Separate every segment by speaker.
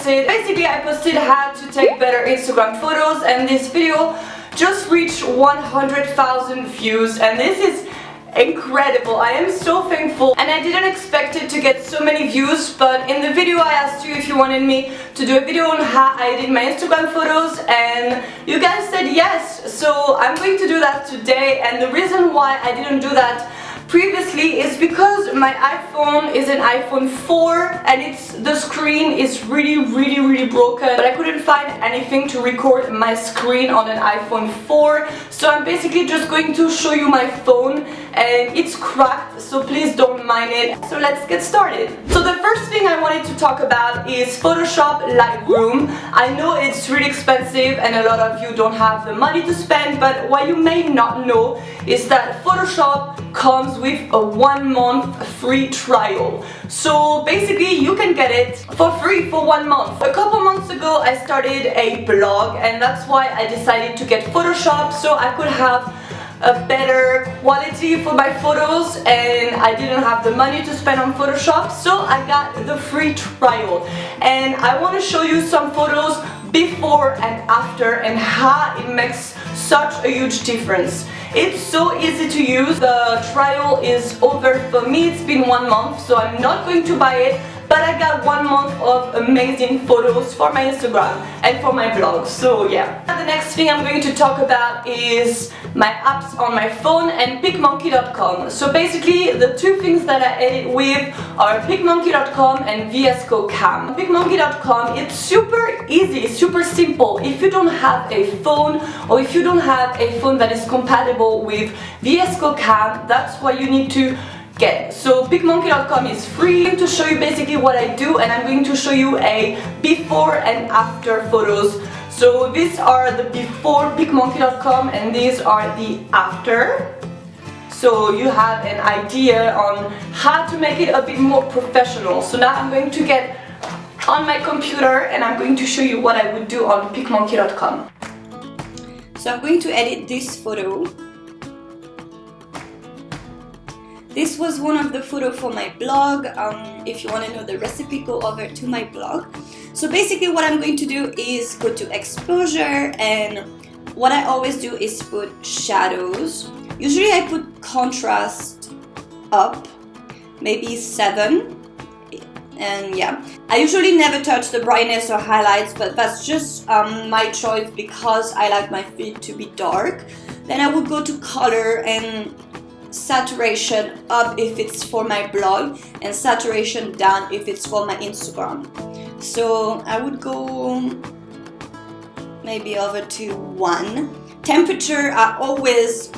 Speaker 1: posted. Basically, I posted how to take better Instagram photos, and this video just reached 100,000 views, and this is incredible. I am so thankful, and I didn't expect it to get so many views, but in the video I asked you if you wanted me to do a video on how I did my Instagram photos, and you guys said yes, so I'm going to do that today. And the reason why I didn't do that previously is because my iPhone is an iPhone 4 and the screen is really broken, but I couldn't find anything to record my screen on an iPhone 4, so I'm basically just going to show you my phone, and it's cracked, so please don't mind it. So let's get started. So the first thing I wanted to talk about is Photoshop Lightroom. I know it's really expensive and a lot of you don't have the money to spend, but what you may not know is that Photoshop comes with a 1 month free trial. So basically you can get it for free for 1 month. A couple months ago I started a blog, and that's why I decided to get Photoshop, so I could have a better quality for my photos, and I didn't have the money to spend on Photoshop, so I got the free trial. And I want to show you some photos before and after and how it makes such a huge difference. It's so easy to use. The trial is over for me. It's been 1 month, so I'm not going to buy it, but I got 1 month of amazing photos for my Instagram and for my blog, so yeah. The next thing I'm going to talk about is my apps on my phone and PicMonkey.com. So basically the two things that I edit with are PicMonkey.com and VS Code Cam. PicMonkey.com, it's super easy, super simple. If you don't have a phone, or if you don't have a phone that is compatible with VS Code Cam, that's what you need to get. So PicMonkey.com is free. I'm going to show you basically what I do, and I'm going to show you a before and after photos. So these are the before PicMonkey.com, and these are the after. So you have an idea on how to make it a bit more professional. So now I'm going to get on my computer and I'm going to show you what I would do on PicMonkey.com. So I'm going to edit this photo. This was one of the photos for my blog. If you want to know the recipe, go over to my blog. So basically what I'm going to do is go to exposure, and what I always do is put shadows. Usually I put contrast up, maybe 7, and yeah. I usually never touch the brightness or highlights, but that's just my choice because I like my feed to be dark. Then I would go to color and saturation up if it's for my blog, and saturation down if it's for my Instagram. So I would go maybe over to 1. Temperature, I always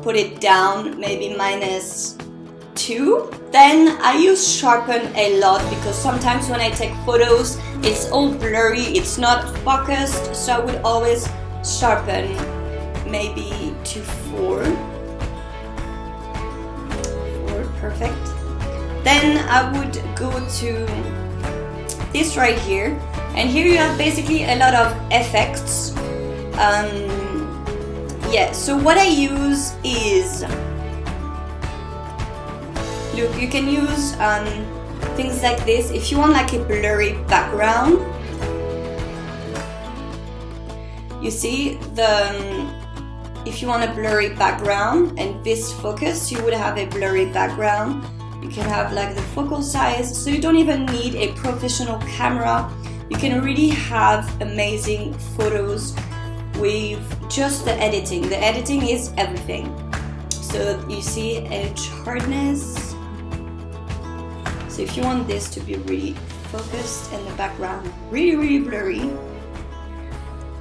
Speaker 1: put it down, maybe -2. Then I use sharpen a lot because sometimes when I take photos it's all blurry, it's not focused, so I would always sharpen maybe to 4. Perfect. Then I would go to this right here, and here you have basically a lot of effects. Yeah, so what I use is, look, you can use things like this if you want like a blurry background. You see if you want a blurry background and this focus, you would have a blurry background. You can have like the focal size, so you don't even need a professional camera. You can really have amazing photos with just the editing. The editing is everything. So you see edge hardness. So if you want this to be really focused and the background really blurry,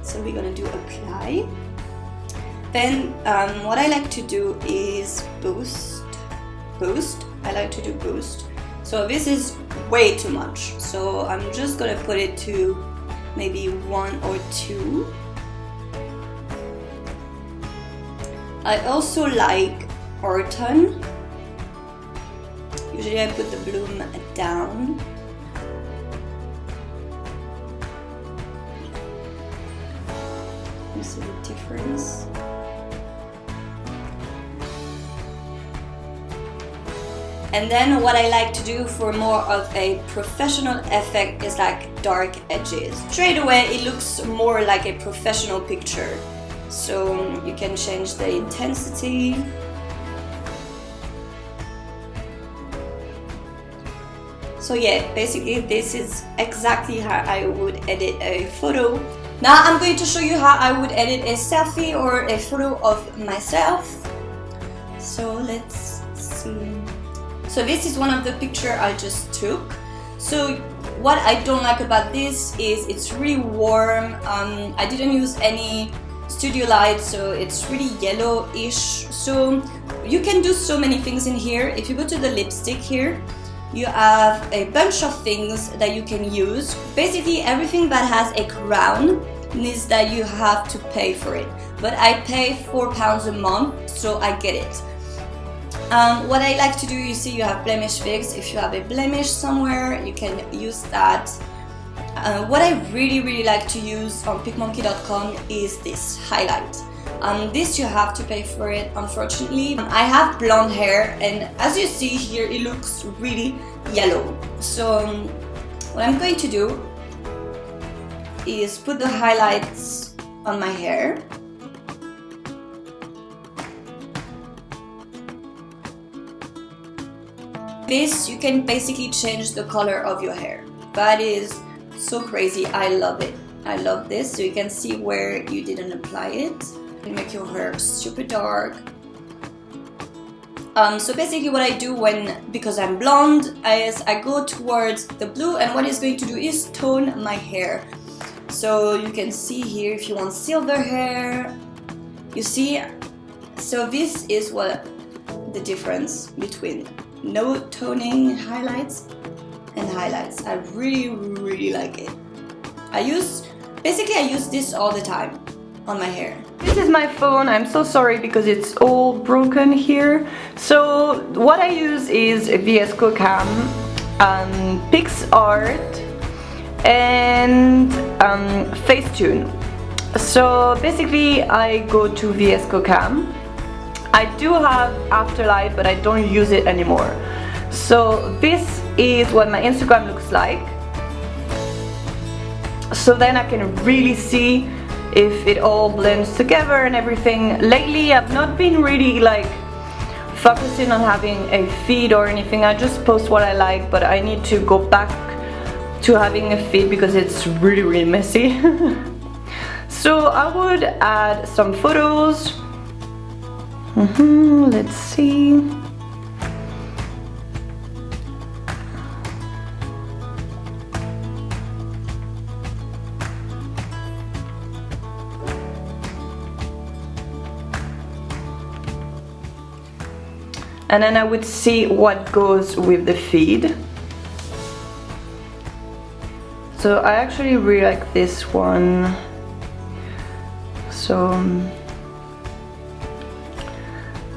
Speaker 1: so we're gonna do apply. Then what I like to do is boost. I like to do boost. So this is way too much, so I'm just gonna put it to maybe 1 or 2. I also like autumn. Usually I put the bloom down. You see the difference? And then what I like to do for more of a professional effect is like
Speaker 2: dark edges. Straight away it looks more like a professional picture. So you can change the intensity. So yeah, basically this is exactly how I would edit a photo. Now I'm going to show you how I would edit a selfie or a photo of myself. So let's see. So this is one of the pictures I just took. So what I don't like about this is it's really warm. I didn't use any studio light, so it's really yellowish. So you can do so many things in here. If you go to the lipstick here, you have a bunch of things that you can use. Basically everything that has a crown means that you have to pay for it. But I pay £4 a month, so I get it. What I like to do, you see you have blemish fix. If you have a blemish somewhere, you can use that. What I really like to use on PicMonkey.com is this highlight. This you have to pay for it, unfortunately. I have blonde hair, and as you see here it looks really yellow. So what I'm going to do is put the highlights on my hair. This, you can basically change the color of your hair. That is so crazy. I love it. I love this. So you can see where you didn't apply it. You make your hair super dark. So basically what I do because I'm blonde, is I go towards the blue, and what it's going to do is tone my hair. So you can see here if you want silver hair, you see. So this is what the difference between no toning highlights and highlights. I really like it. I use this all the time on my hair.
Speaker 1: This is my phone. I'm so sorry because it's all broken here. So what I use is VS Code Cam, PixArt, and Facetune. So basically I go to VS Code Cam. I do have Afterlight, but I don't use it anymore. So this is what my Instagram looks like. So then I can really see if it all blends together and everything. Lately I've not been really like focusing on having a feed or anything. I just post what I like, but I need to go back to having a feed because it's really messy. So I would add some photos. Let's see. And then I would see what goes with the feed. So I actually really like this one. So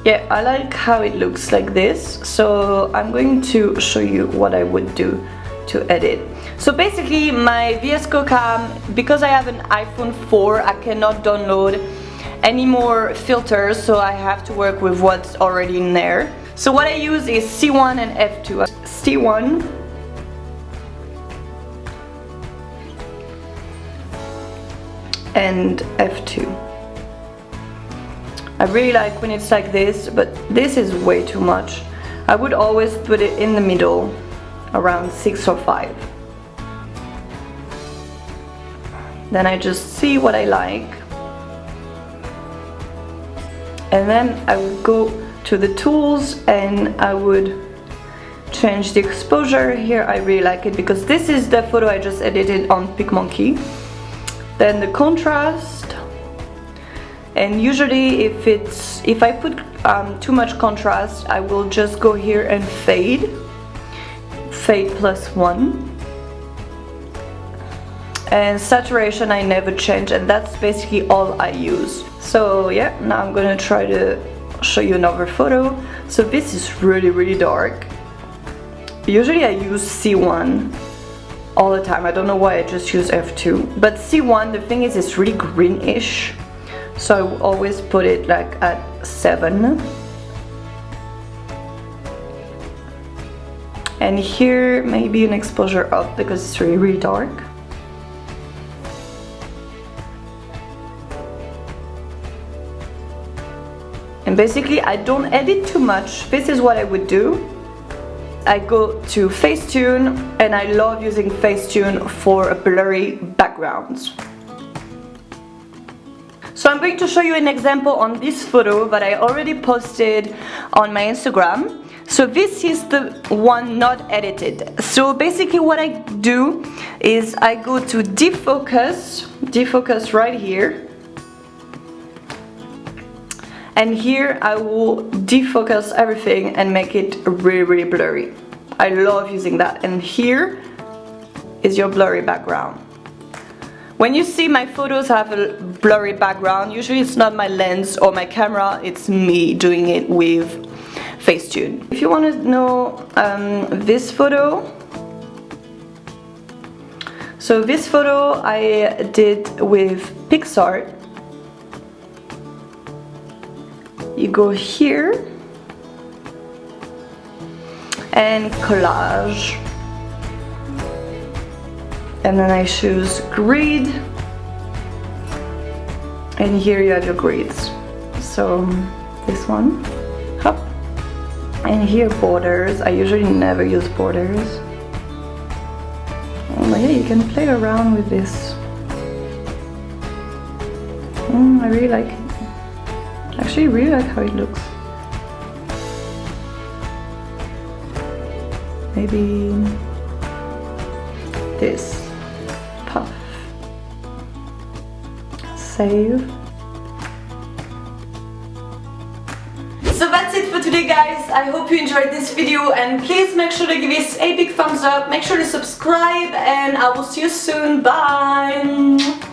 Speaker 1: yeah, I like how it looks like this. So I'm going to show you what I would do to edit. So basically my VS Code Cam, because I have an iPhone 4, I cannot download any more filters, so I have to work with what's already in there. So what I use is C1 and F2. C1 and F2. I really like when it's like this, but this is way too much. I would always put it in the middle, around 6 or 5. Then I just see what I like. And then I would go to the tools and I would change the exposure. Here I really like it because this is the photo I just edited on PicMonkey. Then the contrast, and usually if I put too much contrast, I will just go here and fade +1. And saturation I never change, and that's basically all I use. So yeah, now I'm gonna try to show you another photo. So this is really dark. Usually I use C1 all the time. I don't know why I just use F2. But C1, the thing is, it's really greenish. So I will always put it like at 7. And here maybe an exposure up because it's really dark. And basically I don't edit too much. This is what I would do. I go to Facetune, and I love using Facetune for blurry backgrounds. So I'm going to show you an example on this photo that I already posted on my Instagram. So this is the one not edited. So basically what I do is I go to defocus right here. And here I will defocus everything and make it really blurry. I love using that. And here is your blurry background. When you see my photos have a blurry background, usually it's not my lens or my camera, it's me doing it with Facetune. If you want to know this photo, so this photo I did with PixArt. You go here and collage, and then I choose grid, and here you have your grids. So this one, hop, and here borders. I usually never use borders. Oh yeah, you can play around with this. I really like it. Actually, really like how it looks. Maybe this puff. Save. So that's it for today, guys. I hope you enjoyed this video, and please make sure to give this a big thumbs up. Make sure to subscribe, and I will see you soon. Bye.